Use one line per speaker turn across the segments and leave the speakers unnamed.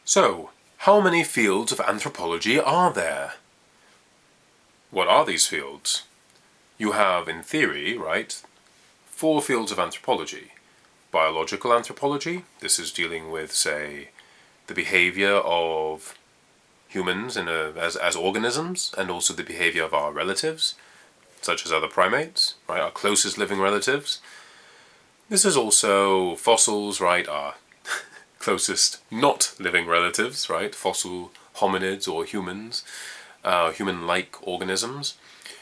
So, how many fields of anthropology are there? What are these fields? You have, in theory, right, 4 fields of anthropology. Biological anthropology, this is dealing with, say, the behavior of humans as organisms, and also the behavior of our relatives, such as other primates, right, our closest living relatives. This is also fossils, right, our closest not living relatives, right, fossil hominids or humans, human-like organisms.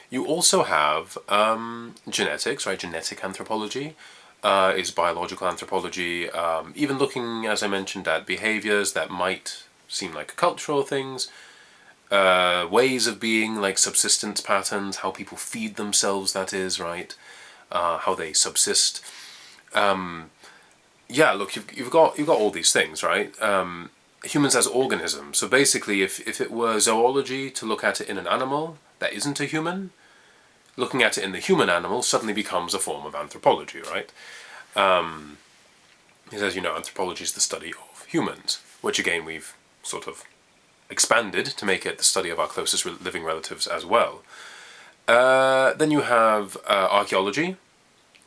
You also have genetics, right, genetic anthropology is biological anthropology, even looking, as I mentioned, at behaviors that might seem like cultural things, ways of being, like subsistence patterns, how people feed themselves, that is, right, how they subsist. Yeah, look, you've got all these things, right? Humans as organisms. So basically, if it were zoology to look at it in an animal that isn't a human, looking at it in the human animal suddenly becomes a form of anthropology, right? Because as you know, anthropology is the study of humans, which again we've sort of expanded to make it the study of our closest living relatives as well. Then you have archaeology,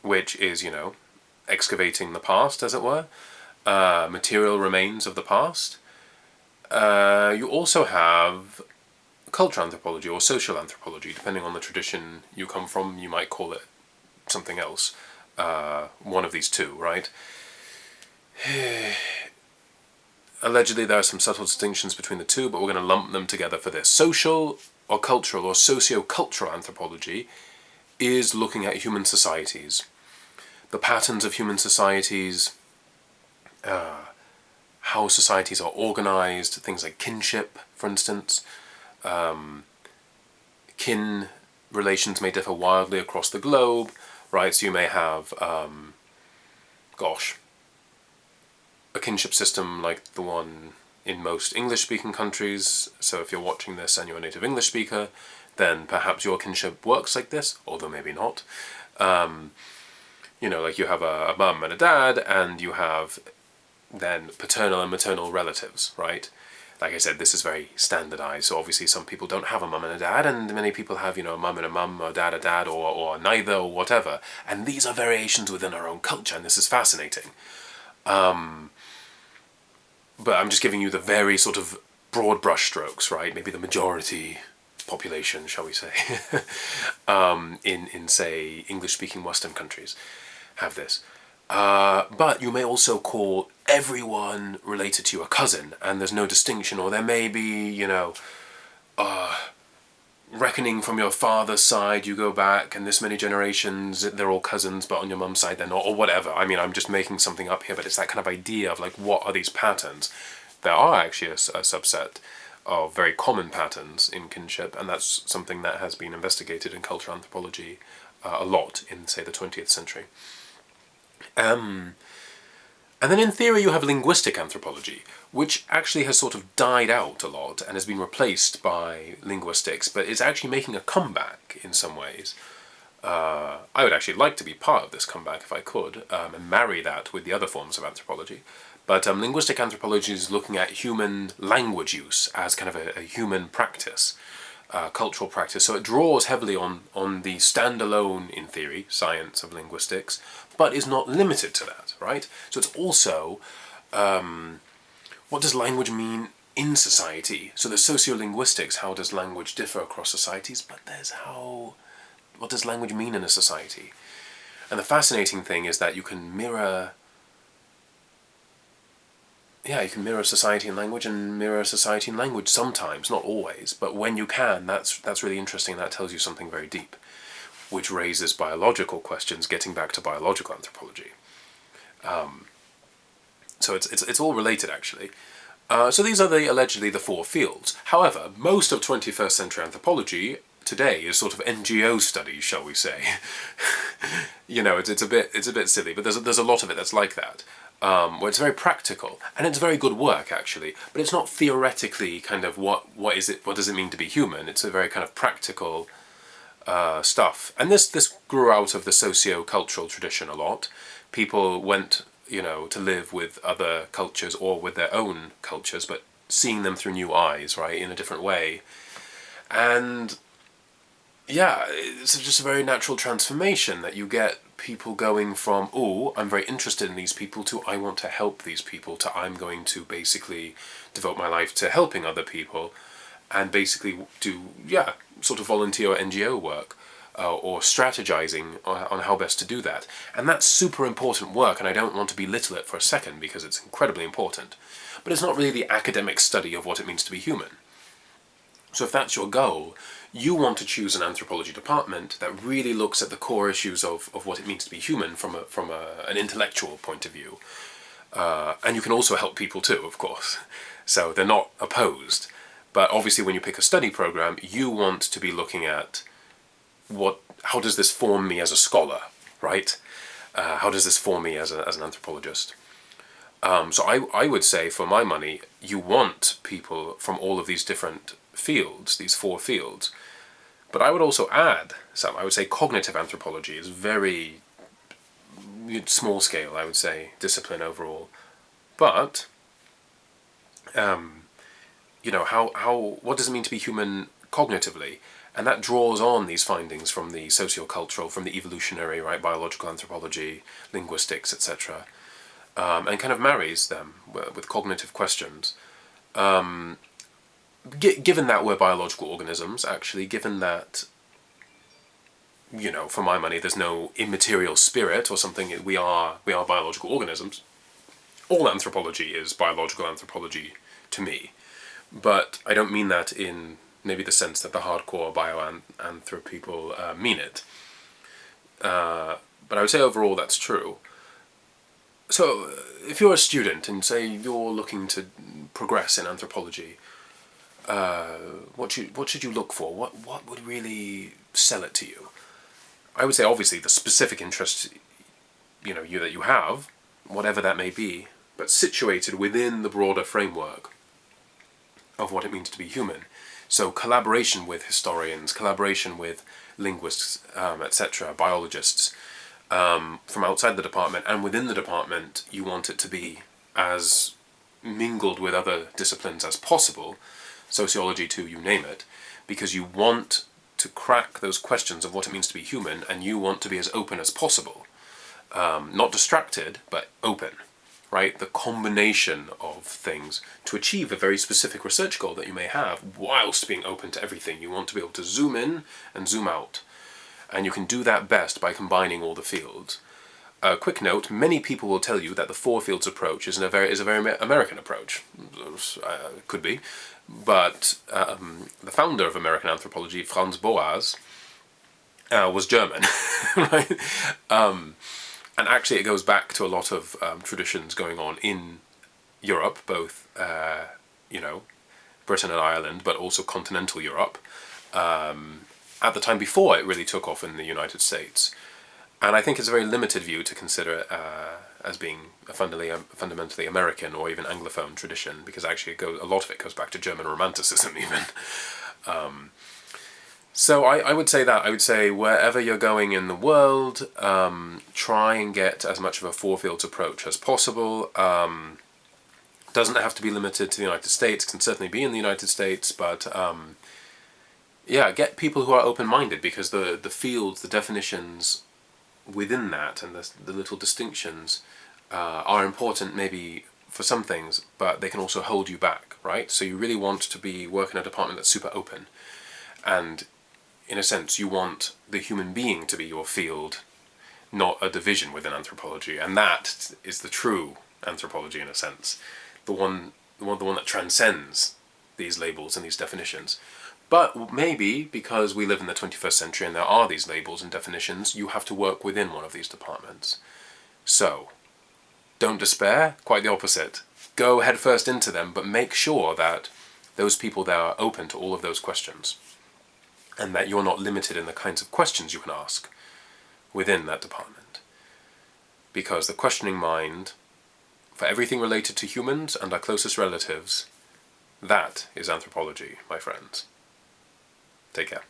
which is, you know, excavating the past, as it were, material remains of the past. You also have cultural anthropology or social anthropology, depending on the tradition you come from. You might call it something else, one of these two, right? Allegedly there are some subtle distinctions between the two, but we're going to lump them together for this. Social or cultural or socio-cultural anthropology is looking at human societies, the patterns of human societies, how societies are organized, things like kinship, for instance. Kin relations may differ wildly across the globe, right? So you may have, a kinship system like the one in most English-speaking countries. So if you're watching this and you're a native English speaker, then perhaps your kinship works like this, although maybe not. You know, like you have a mum and a dad, and you have then paternal and maternal relatives, right? Like I said, this is very standardized, so obviously some people don't have a mum and a dad, and many people have, you know, a mum and a mum, or a dad, or neither, or whatever. And these are variations within our own culture, and this is fascinating. But I'm just giving you the very sort of broad brushstrokes, right? Maybe the majority population, shall we say, in say, English-speaking Western countries have this. But you may also call everyone related to you a cousin, and there's no distinction, or there may be, you know, reckoning from your father's side, you go back, and this many generations, they're all cousins, but on your mum's side they're not, or whatever. I mean, I'm just making something up here, but it's that kind of idea of, like, what are these patterns? There are actually a subset of very common patterns in kinship, and that's something that has been investigated in cultural anthropology a lot in, say, the 20th century. And then in theory you have linguistic anthropology, which actually has sort of died out a lot and has been replaced by linguistics, but is actually making a comeback in some ways. I would actually like to be part of this comeback if I could, and marry that with the other forms of anthropology. But linguistic anthropology is looking at human language use as kind of a human practice, cultural practice. So it draws heavily on the standalone, in theory, science of linguistics, but is not limited to that, right? So it's also, what does language mean in society? So there's sociolinguistics, how does language differ across societies, but there's what does language mean in a society? And the fascinating thing is that you can mirror society and language, and mirror society and language sometimes, not always, but when you can, that's really interesting. That tells you something very deep, which raises biological questions, getting back to biological anthropology. So it's all related, actually. So these are allegedly the 4 fields. However, most of 21st century anthropology today is sort of NGO studies, shall we say. You know, it's a bit silly, but there's a lot of it that's like that. Where it's very practical, and it's very good work, actually, but it's not theoretically kind of what does it mean to be human. It's a very kind of practical stuff, and this grew out of the socio-cultural tradition a lot. People went to live with other cultures or with their own cultures, but seeing them through new eyes, right, in a different way. And yeah, it's just a very natural transformation that you get people going from, oh, I'm very interested in these people, to I want to help these people, to I'm going to basically devote my life to helping other people and basically do, sort of volunteer or NGO work. Or strategizing on how best to do that. And that's super important work, and I don't want to belittle it for a second because it's incredibly important. But it's not really the academic study of what it means to be human. So if that's your goal, you want to choose an anthropology department that really looks at the core issues of what it means to be human from an intellectual point of view. And you can also help people too, of course. So they're not opposed. But obviously when you pick a study program, you want to be looking at how does this form me as a scholar, right? How does this form me as an anthropologist? So I would say, for my money, you want people from all of these different fields, these 4 fields. But I would also add some. I would say cognitive anthropology is very small scale, I would say, discipline overall. But, what does it mean to be human cognitively? And that draws on these findings from the sociocultural, from the evolutionary, right, biological anthropology, linguistics, etc., and kind of marries them with cognitive questions. Given that we're biological organisms, actually, given that, for my money, there's no immaterial spirit or something, we are biological organisms. All anthropology is biological anthropology to me. But I don't mean that in maybe the sense that the hardcore bioanthro people mean it. But I would say overall that's true. So if you're a student and say you're looking to progress in anthropology, what should you look for? What would really sell it to you? I would say obviously the specific interest that you have, whatever that may be, but situated within the broader framework of what it means to be human. So collaboration with historians, collaboration with linguists, etc., biologists, from outside the department and within the department, you want it to be as mingled with other disciplines as possible, sociology too, you name it, because you want to crack those questions of what it means to be human, and you want to be as open as possible. Not distracted, but open. Right, the combination of things to achieve a very specific research goal that you may have, whilst being open to everything. You want to be able to zoom in and zoom out, and you can do that best by combining all the fields. A quick note: many people will tell you that the 4 fields approach is a very American approach. Could be, but the founder of American anthropology, Frans, was German, right? And actually it goes back to a lot of traditions going on in Europe, both, Britain and Ireland, but also continental Europe, at the time before it really took off in the United States. And I think it's a very limited view to consider it as being a fundamentally American or even Anglophone tradition, because actually a lot of it goes back to German Romanticism even. So I would say that. I would say wherever you're going in the world, try and get as much of a 4 fields approach as possible. Doesn't have to be limited to the United States, can certainly be in the United States, but get people who are open-minded, because the fields, the definitions within that, and the little distinctions are important maybe for some things, but they can also hold you back, right? So you really want to be working in a department that's super open, and in a sense, you want the human being to be your field, not a division within anthropology. And that is the true anthropology, in a sense. The one that transcends these labels and these definitions. But maybe, because we live in the 21st century and there are these labels and definitions, you have to work within one of these departments. So, don't despair, quite the opposite. Go headfirst into them, but make sure that those people there are open to all of those questions, and that you're not limited in the kinds of questions you can ask within that department. Because the questioning mind, for everything related to humans and our closest relatives, that is anthropology, my friends. Take care.